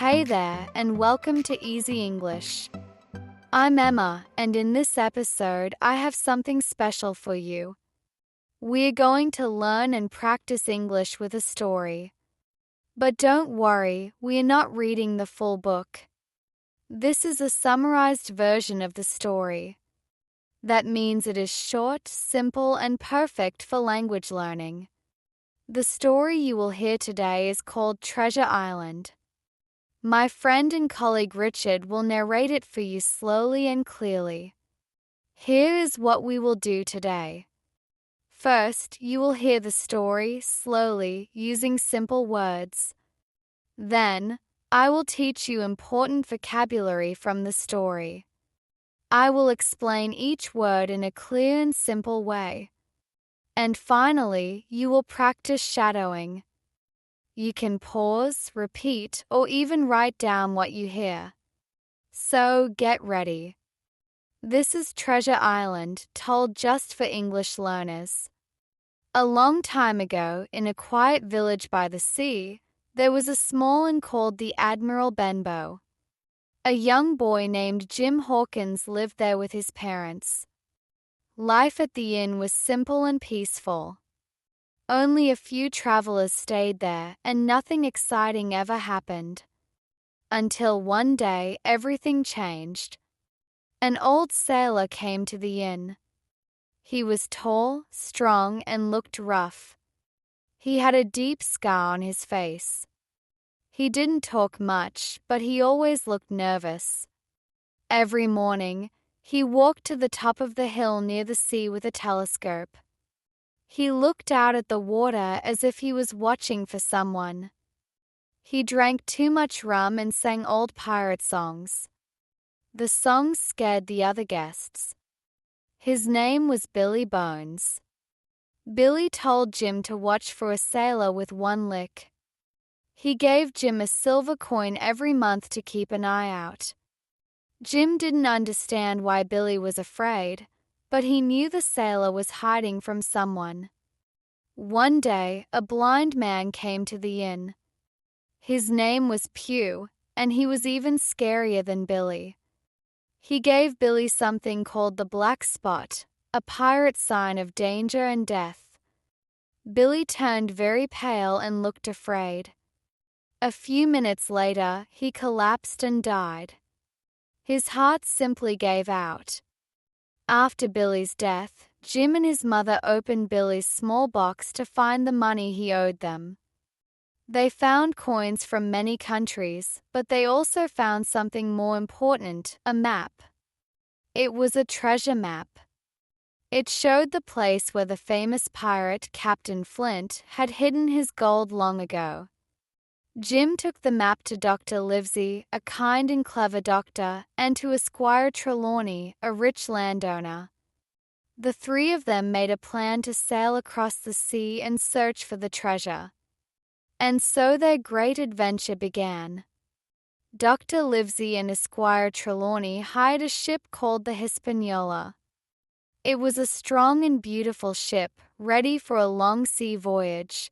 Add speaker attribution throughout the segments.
Speaker 1: Hey there, and welcome to Easy English. I'm Emma, and in this episode, I have something special for you. We're going to learn and practice English with a story. But don't worry, we're not reading the full book. This is a summarized version of the story. That means it is short, simple, and perfect for language learning. The story you will hear today is called Treasure Island. My friend and colleague Richard will narrate it for you slowly and clearly. Here is what we will do today. First, you will hear the story slowly using simple words. Then, I will teach you important vocabulary from the story. I will explain each word in a clear and simple way. And finally, you will practice shadowing. You can pause, repeat, or even write down what you hear. So get ready. This is Treasure Island, told just for English learners. A long time ago, in a quiet village by the sea, there was a small inn called the Admiral Benbow. A young boy named Jim Hawkins lived there with his parents. Life at the inn was simple and peaceful. Only a few travelers stayed there, and nothing exciting ever happened. Until one day, everything changed. An old sailor came to the inn. He was tall, strong, and looked rough. He had a deep scar on his face. He didn't talk much, but he always looked nervous. Every morning, he walked to the top of the hill near the sea with a telescope. He looked out at the water as if he was watching for someone. He drank too much rum and sang old pirate songs. The songs scared the other guests. His name was Billy Bones. Billy told Jim to watch for a sailor with one lick. He gave Jim a silver coin every month to keep an eye out. Jim didn't understand why Billy was afraid, but he knew the sailor was hiding from someone. One day, a blind man came to the inn. His name was Pew, and he was even scarier than Billy. He gave Billy something called the black spot, a pirate sign of danger and death. Billy turned very pale and looked afraid. A few minutes later, he collapsed and died. His heart simply gave out. After Billy's death, Jim and his mother opened Billy's small box to find the money he owed them. They found coins from many countries, but they also found something more important, a map. It was a treasure map. It showed the place where the famous pirate, Captain Flint, had hidden his gold long ago. Jim took the map to Dr. Livesey, a kind and clever doctor, and to Esquire Trelawney, a rich landowner. The three of them made a plan to sail across the sea and search for the treasure. And so their great adventure began. Dr. Livesey and Esquire Trelawney hired a ship called the Hispaniola. It was a strong and beautiful ship, ready for a long sea voyage.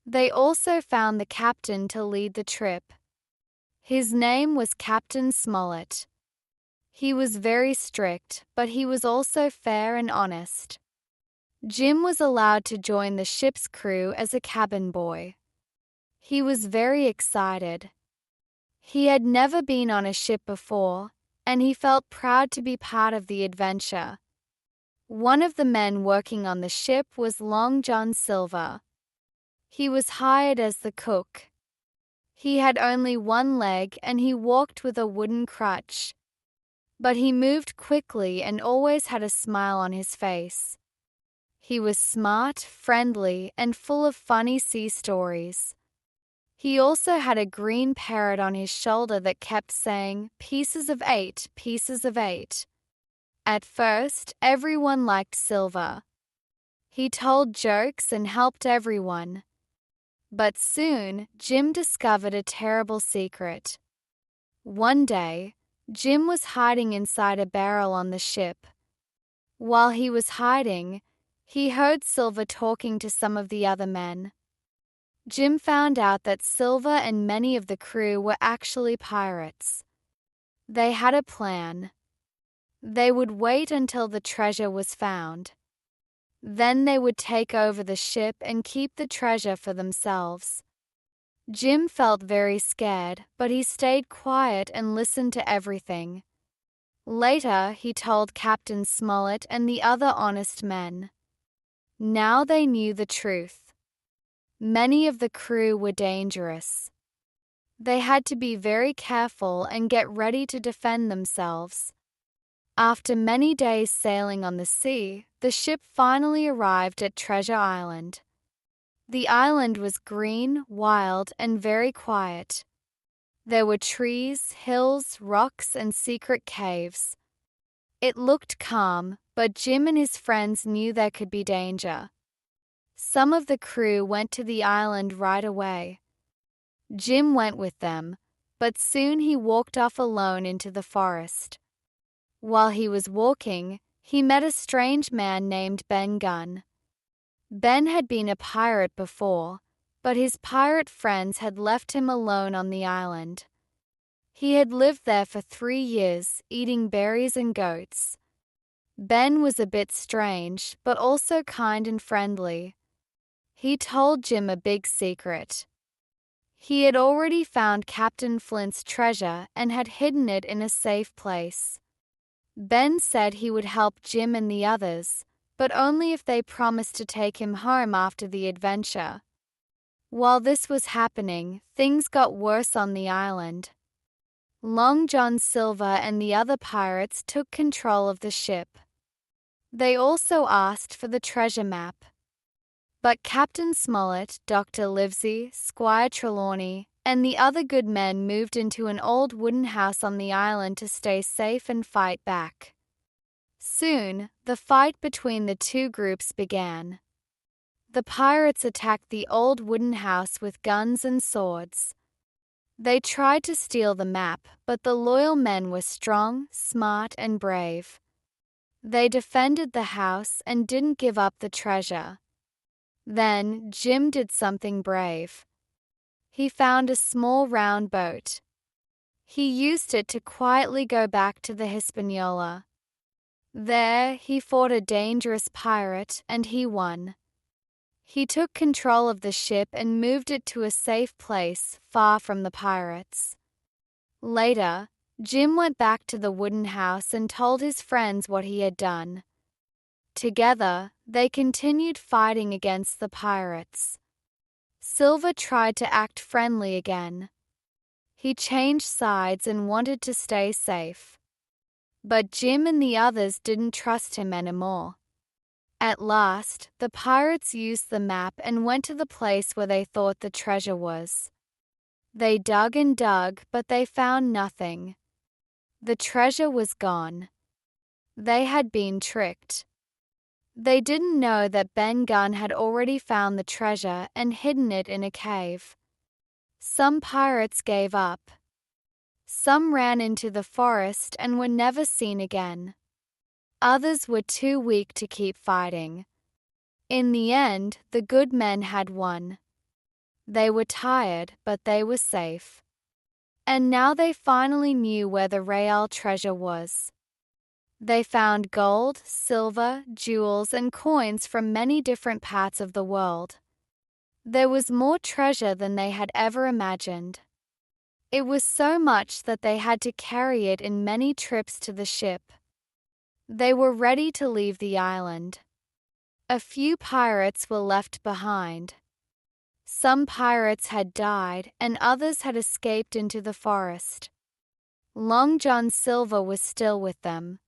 Speaker 1: They also found the captain to lead the trip. His name was Captain Smollett. He was very strict, but he was also fair and honest. Jim was allowed to join the ship's crew as a cabin boy. He was very excited. He had never been on a ship before, and he felt proud to be part of the adventure. One of the men working on the ship was Long John Silver. He was hired as the cook. He had only one leg and he walked with a wooden crutch. But he moved quickly and always had a smile on his face. He was smart, friendly, and full of funny sea stories. He also had a green parrot on his shoulder that kept saying, "Pieces of 8, pieces of 8." At first, everyone liked Silver. He told jokes and helped everyone. But soon, Jim discovered a terrible secret. One day, Jim was hiding inside a barrel on the ship. While he was hiding, he heard Silver talking to some of the other men. Jim found out that Silver and many of the crew were actually pirates. They had a plan. They would wait until the treasure was found. Then they would take over the ship and keep the treasure for themselves. Jim felt very scared, but he stayed quiet and listened to everything. Later, he told Captain Smollett and the other honest men. Now they knew the truth. Many of the crew were dangerous. They had to be very careful and get ready to defend themselves. After many days sailing on the sea, the ship finally arrived at Treasure Island. The island was green, wild, and very quiet. There were trees, hills, rocks, and secret caves. It looked calm, but Jim and his friends knew there could be danger. Some of the crew went to the island right away. Jim went with them, but soon he walked off alone into the forest. While he was walking, he met a strange man named Ben Gunn. Ben had been a pirate before, but his pirate friends had left him alone on the island. He had lived there for 3 years, eating berries and goats. Ben was a bit strange, but also kind and friendly. He told Jim a big secret. He had already found Captain Flint's treasure and had hidden it in a safe place. Ben said he would help Jim and the others, but only if they promised to take him home after the adventure. While this was happening, things got worse on the island. Long John Silver and the other pirates took control of the ship. They also asked for the treasure map. But Captain Smollett, Dr. Livesey, Squire Trelawney, and the other good men moved into an old wooden house on the island to stay safe and fight back. Soon, the fight between the two groups began. The pirates attacked the old wooden house with guns and swords. They tried to steal the map, but the loyal men were strong, smart, and brave. They defended the house and didn't give up the treasure. Then Jim did something brave. He found a small round boat. He used it to quietly go back to the Hispaniola. There, he fought a dangerous pirate and he won. He took control of the ship and moved it to a safe place far from the pirates. Later, Jim went back to the wooden house and told his friends what he had done. Together, they continued fighting against the pirates. Silver tried to act friendly again. He changed sides and wanted to stay safe. But Jim and the others didn't trust him anymore. At last, the pirates used the map and went to the place where they thought the treasure was. They dug and dug, but they found nothing. The treasure was gone. They had been tricked. They didn't know that Ben Gunn had already found the treasure and hidden it in a cave. Some pirates gave up. Some ran into the forest and were never seen again. Others were too weak to keep fighting. In the end, the good men had won. They were tired, but they were safe. And now they finally knew where the Real treasure was. They found gold, silver, jewels, and coins from many different parts of the world. There was more treasure than they had ever imagined. It was so much that they had to carry it in many trips to the ship. They were ready to leave the island. A few pirates were left behind. Some pirates had died and others had escaped into the forest. Long John Silver was still with them.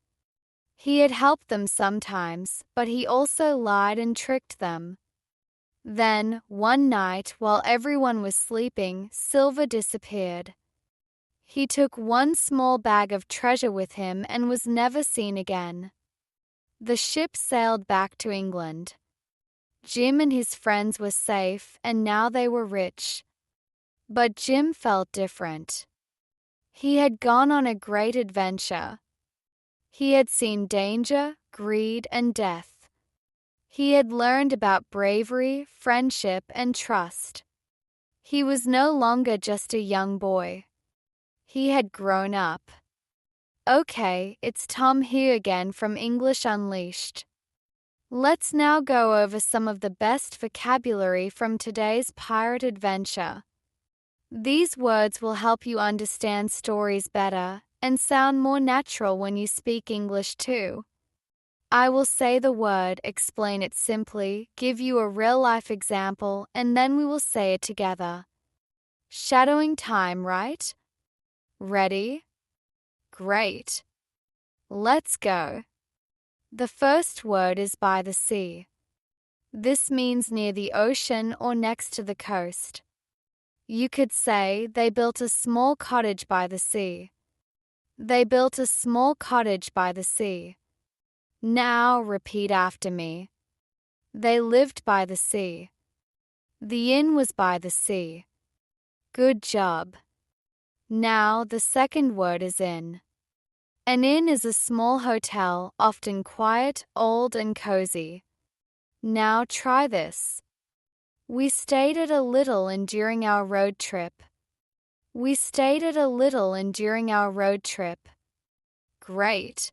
Speaker 1: He had helped them sometimes, but he also lied and tricked them. Then, one night, while everyone was sleeping, Silver disappeared. He took one small bag of treasure with him and was never seen again. The ship sailed back to England. Jim and his friends were safe, and now they were rich. But Jim felt different. He had gone on a great adventure. He had seen danger, greed, and death. He had learned about bravery, friendship, and trust. He was no longer just a young boy. He had grown up. Okay, it's Tom here again from English Unleashed. Let's now go over some of the best vocabulary from today's pirate adventure. These words will help you understand stories better and sound more natural when you speak English too. I will say the word, explain it simply, give you a real-life example, and then we will say it together. Shadowing time, right? Ready? Great. Let's go. The first word is by the sea. This means near the ocean or next to the coast. You could say they built a small cottage by the sea. They built a small cottage by the sea. Now repeat after me. They lived by the sea. The inn was by the sea. Good job. Now the second word is inn. An inn is a small hotel, often quiet, old, and cozy. Now try this. We stayed at a little inn during our road trip. We stayed at a little inn during our road trip. Great.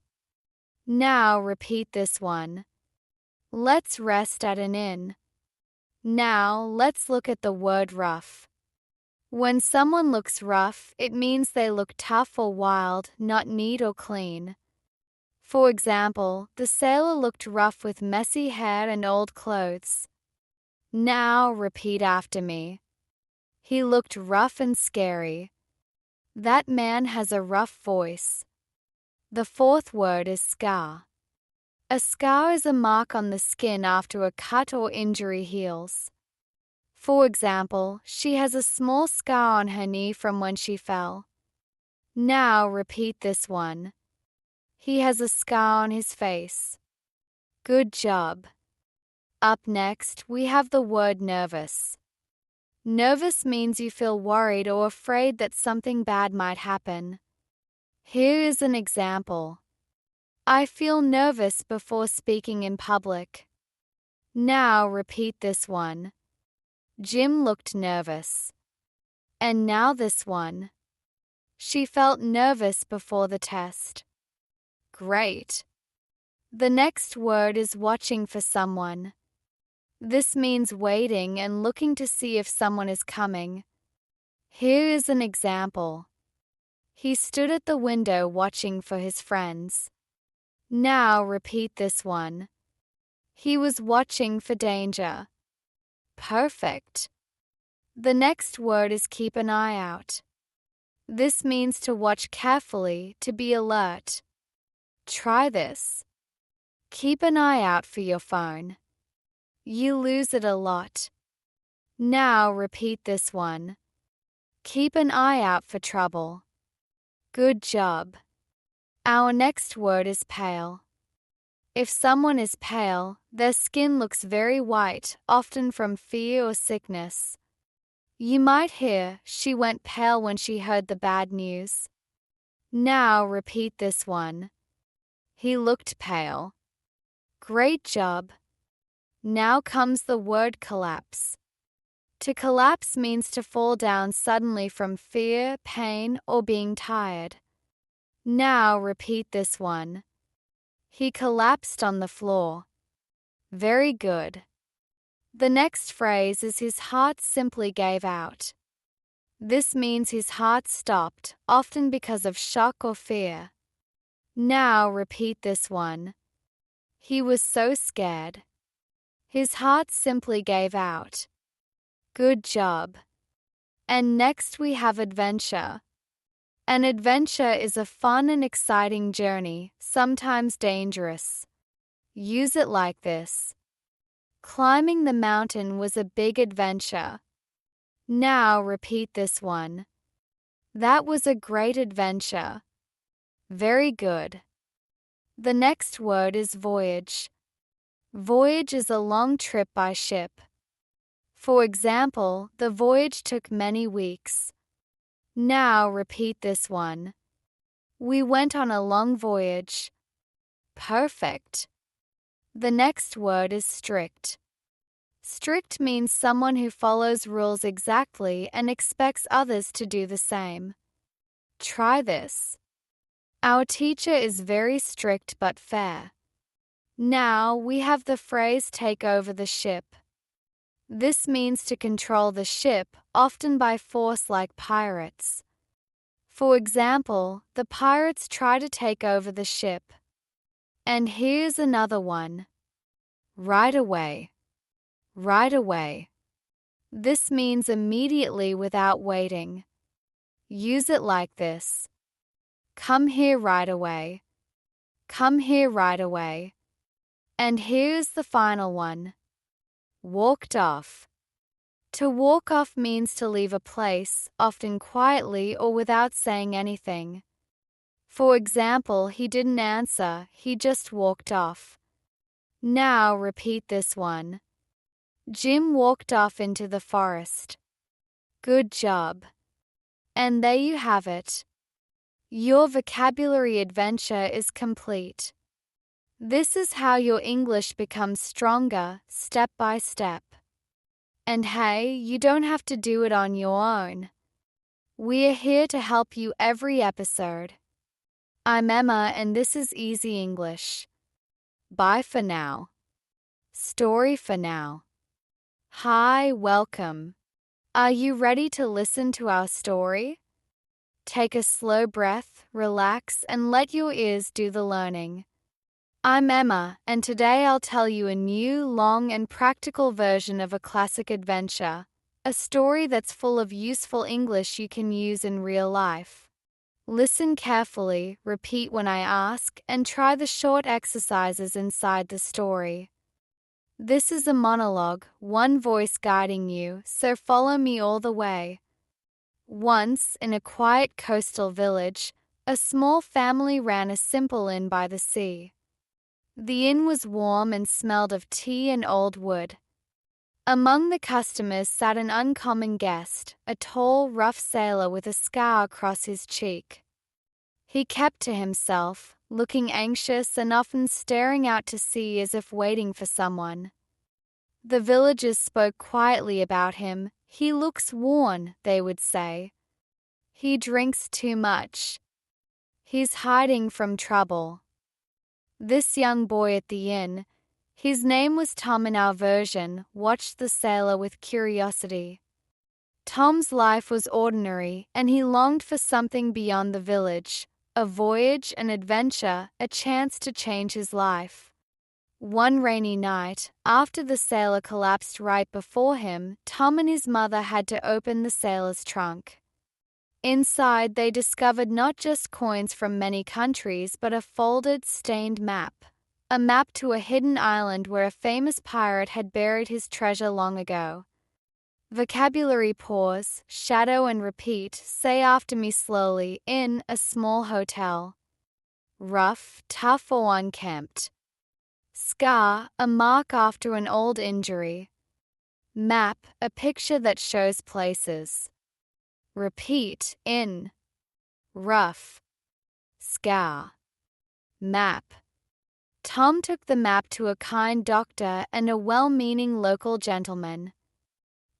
Speaker 1: Now repeat this one. Let's rest at an inn. Now let's look at the word rough. When someone looks rough, it means they look tough or wild, not neat or clean. For example, the sailor looked rough with messy hair and old clothes. Now repeat after me. He looked rough and scary. That man has a rough voice. The fourth word is scar. A scar is a mark on the skin after a cut or injury heals. For example, she has a small scar on her knee from when she fell. Now repeat this one. He has a scar on his face. Good job. Up next, we have the word nervous. Nervous means you feel worried or afraid that something bad might happen. Here is an example. I feel nervous before speaking in public. Now repeat this one. Jim looked nervous. And now this one. She felt nervous before the test. Great. The next word is watching for someone. This means waiting and looking to see if someone is coming. Here is an example. He stood at the window watching for his friends. Now repeat this one. He was watching for danger. Perfect. The next word is keep an eye out. This means to watch carefully, to be alert. Try this. Keep an eye out for your phone. You lose it a lot. Now repeat this one. Keep an eye out for trouble. Good job. Our next word is pale. If someone is pale, their skin looks very white, often from fear or sickness. You might hear, she went pale when she heard the bad news. Now repeat this one. He looked pale. Great job. Now comes the word collapse. To collapse means to fall down suddenly from fear, pain, or being tired. Now repeat this one. He collapsed on the floor. Very good. The next phrase is his heart simply gave out. This means his heart stopped, often because of shock or fear. Now repeat this one. He was so scared. His heart simply gave out. Good job. And next we have adventure. An adventure is a fun and exciting journey, sometimes dangerous. Use it like this. Climbing the mountain was a big adventure. Now repeat this one. That was a great adventure. Very good. The next word is voyage. Voyage is a long trip by ship. For example, the voyage took many weeks. Now repeat this one. We went on a long voyage. Perfect. The next word is strict. Strict means someone who follows rules exactly and expects others to do the same. Try this. Our teacher is very strict but fair. Now we have the phrase take over the ship. This means to control the ship, often by force like pirates. For example, the pirates try to take over the ship. And here's another one. Right away. Right away. This means immediately without waiting. Use it like this. Come here right away. Come here right away. And here's the final one. Walked off. To walk off means to leave a place, often quietly or without saying anything. For example, he didn't answer, he just walked off. Now repeat this one. Jim walked off into the forest. Good job. And there you have it. Your vocabulary adventure is complete. This is how your English becomes stronger, step by step. And hey, you don't have to do it on your own. We're here to help you every episode. I'm Emma, and this is Easy English. Bye for now. Story for now. Hi, welcome. Are you ready to listen to our story? Take a slow breath, relax, and let your ears do the learning. I'm Emma, and today I'll tell you a new, long, and practical version of a classic adventure, a story that's full of useful English you can use in real life. Listen carefully, repeat when I ask, and try the short exercises inside the story. This is a monologue, one voice guiding you, so follow me all the way. Once, in a quiet coastal village, a small family ran a simple inn by the sea. The inn was warm and smelled of tea and old wood. Among the customers sat an uncommon guest, a tall, rough sailor with a scar across his cheek. He kept to himself, looking anxious and often staring out to sea as if waiting for someone. The villagers spoke quietly about him. He looks worn, they would say. He drinks too much. He's hiding from trouble. This young boy at the inn, his name was Tom in our version, watched the sailor with curiosity. Tom's life was ordinary, and he longed for something beyond the village, a voyage, an adventure, a chance to change his life. One rainy night, after the sailor collapsed right before him, Tom and his mother had to open the sailor's trunk. Inside, they discovered not just coins from many countries, but a folded, stained map. A map to a hidden island where a famous pirate had buried his treasure long ago. Vocabulary pause, shadow and repeat, say after me slowly, in a small hotel. Rough, tough or unkempt. Scar, a mark after an old injury. Map, a picture that shows places. Repeat, in. Rough. Scar. Map. Tom took the map to a kind doctor and a well-meaning local gentleman.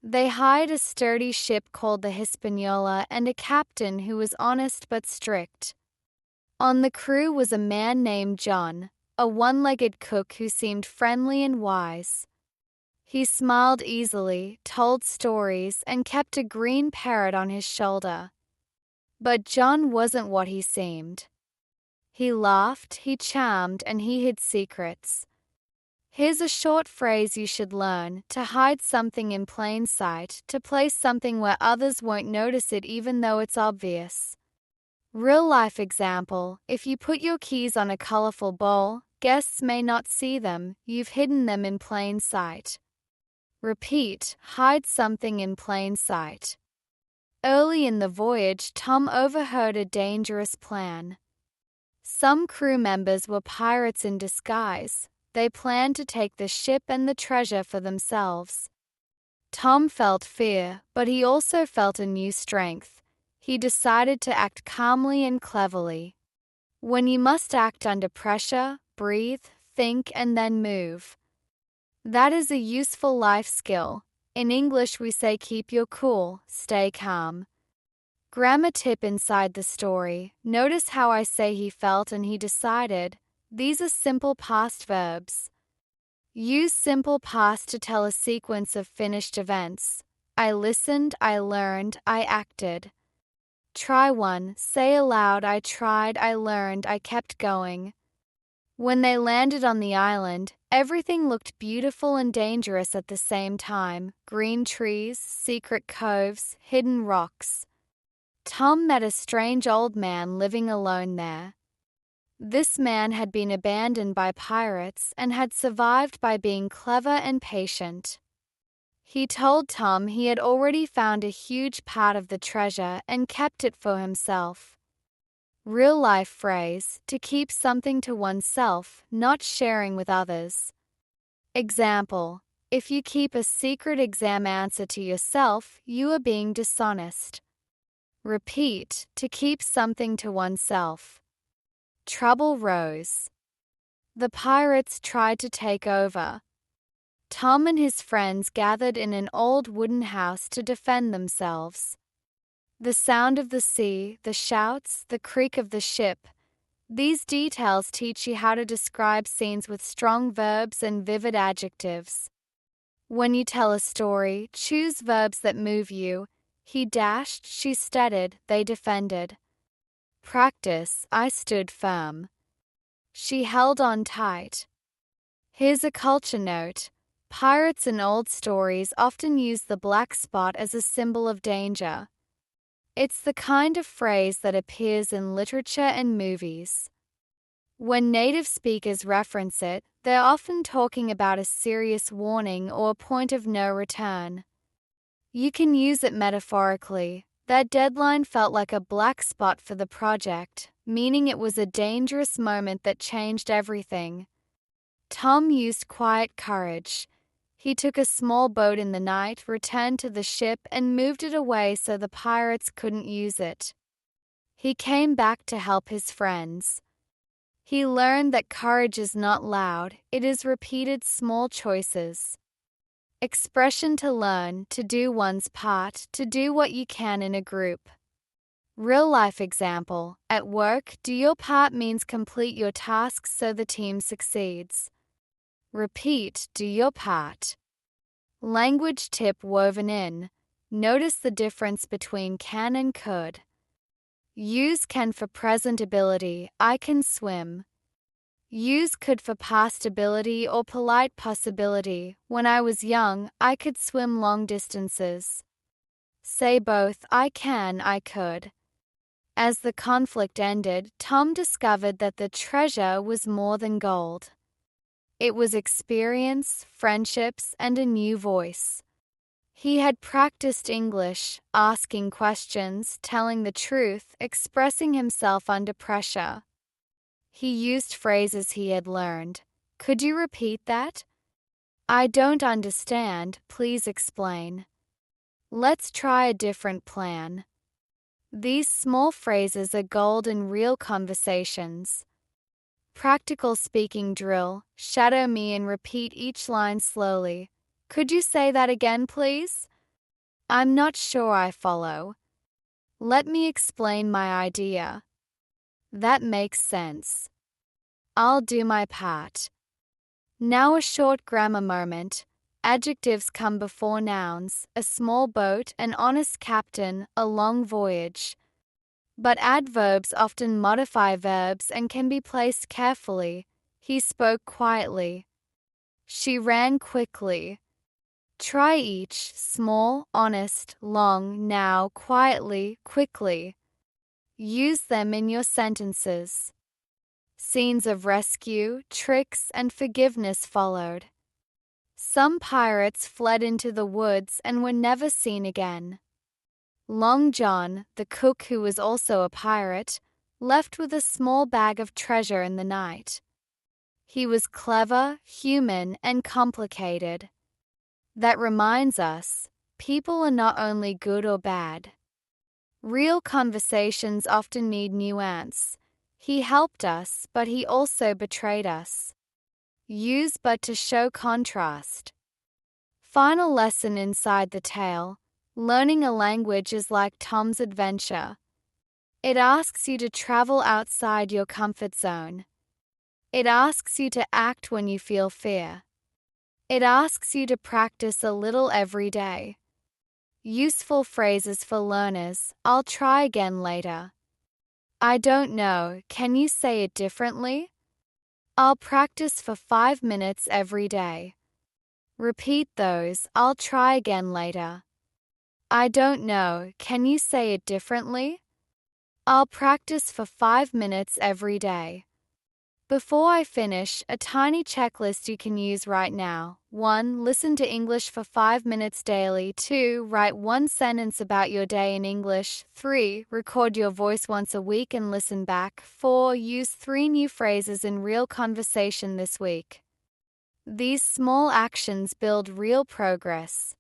Speaker 1: They hired a sturdy ship called the Hispaniola and a captain who was honest but strict. On the crew was a man named John, a one-legged cook who seemed friendly and wise. He smiled easily, told stories, and kept a green parrot on his shoulder. But John wasn't what he seemed. He laughed, he charmed, and he hid secrets. Here's a short phrase you should learn: to hide something in plain sight, to place something where others won't notice it even though it's obvious. Real-life example: if you put your keys on a colorful bowl, guests may not see them, you've hidden them in plain sight. Repeat, hide something in plain sight. Early in the voyage, Tom overheard a dangerous plan. Some crew members were pirates in disguise. They planned to take the ship and the treasure for themselves. Tom felt fear, but he also felt a new strength. He decided to act calmly and cleverly. When you must act under pressure, breathe, think, and then move. That is a useful life skill. In English, we say keep your cool, stay calm. Grammar tip inside the story. Notice how I say he felt and he decided. These are simple past verbs. Use simple past to tell a sequence of finished events. I listened, I learned, I acted. Try one. Say aloud, I tried, I learned, I kept going. When they landed on the island, everything looked beautiful and dangerous at the same time. Green trees, secret coves, hidden rocks. Tom met a strange old man living alone there. This man had been abandoned by pirates and had survived by being clever and patient. He told Tom he had already found a huge part of the treasure and kept it for himself. Real-life phrase, to keep something to oneself, not sharing with others. Example, if you keep a secret exam answer to yourself, you are being dishonest. Repeat, to keep something to oneself. Trouble rose. The pirates tried to take over. Tom and his friends gathered in an old wooden house to defend themselves. The sound of the sea, the shouts, the creak of the ship. These details teach you how to describe scenes with strong verbs and vivid adjectives. When you tell a story, choose verbs that move you. He dashed, she steadied, they defended. Practice, I stood firm. She held on tight. Here's a culture note. Pirates in old stories often use the black spot as a symbol of danger. It's the kind of phrase that appears in literature and movies. When native speakers reference it, they're often talking about a serious warning or a point of no return. You can use it metaphorically. That deadline felt like a black spot for the project, meaning it was a dangerous moment that changed everything. Tom used quiet courage. He took a small boat in the night, returned to the ship, and moved it away so the pirates couldn't use it. He came back to help his friends. He learned that courage is not loud, it is repeated small choices. Expression to learn, to do one's part, to do what you can in a group. Real-life example, at work, do your part means complete your tasks so the team succeeds. Repeat, do your part. Language tip woven in. Notice the difference between can and could. Use can for present ability, I can swim. Use could for past ability or polite possibility, when I was young, I could swim long distances. Say both, I can, I could. As the conflict ended, Tom discovered that the treasure was more than gold. It was experience, friendships, and a new voice. He had practiced English, asking questions, telling the truth, expressing himself under pressure. He used phrases he had learned. Could you repeat that? I don't understand, please explain. Let's try a different plan. These small phrases are gold in real conversations. Practical speaking drill. Shadow me and repeat each line slowly. Could you say that again, please? I'm not sure I follow. Let me explain my idea. That makes sense. I'll do my part. Now a short grammar moment. Adjectives come before nouns, a small boat, an honest captain, a long voyage. But adverbs often modify verbs and can be placed carefully. He spoke quietly. She ran quickly. Try each, small, honest, long, now, quietly, quickly. Use them in your sentences. Scenes of rescue, tricks, and forgiveness followed. Some pirates fled into the woods and were never seen again. Long John, the cook who was also a pirate, left with a small bag of treasure in the night. He was clever, human, and complicated. That reminds us, people are not only good or bad. Real conversations often need nuance. He helped us, but he also betrayed us. use but to show contrast. Final lesson inside the tale. Learning a language is like Tom's adventure. It asks you to travel outside your comfort zone. It asks you to act when you feel fear. It asks you to practice a little every day. Useful phrases for learners. I'll try again later. I don't know, can you say it differently? I'll practice for 5 minutes every day. Repeat those. I'll try again later. I don't know, can you say it differently? I'll practice for 5 minutes every day. Before I finish, a tiny checklist you can use right now. 1. Listen to English for 5 minutes daily. 2. Write one sentence about your day in English. 3. Record your voice once a week and listen back. 4. Use 3 new phrases in real conversation this week. These small actions build real progress.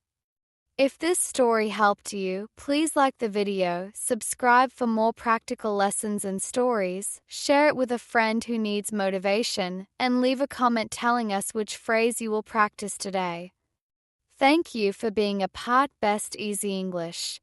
Speaker 1: If this story helped you, please like the video, subscribe for more practical lessons and stories, share it with a friend who needs motivation, and leave a comment telling us which phrase you will practice today. Thank you for being a part Best Easy English.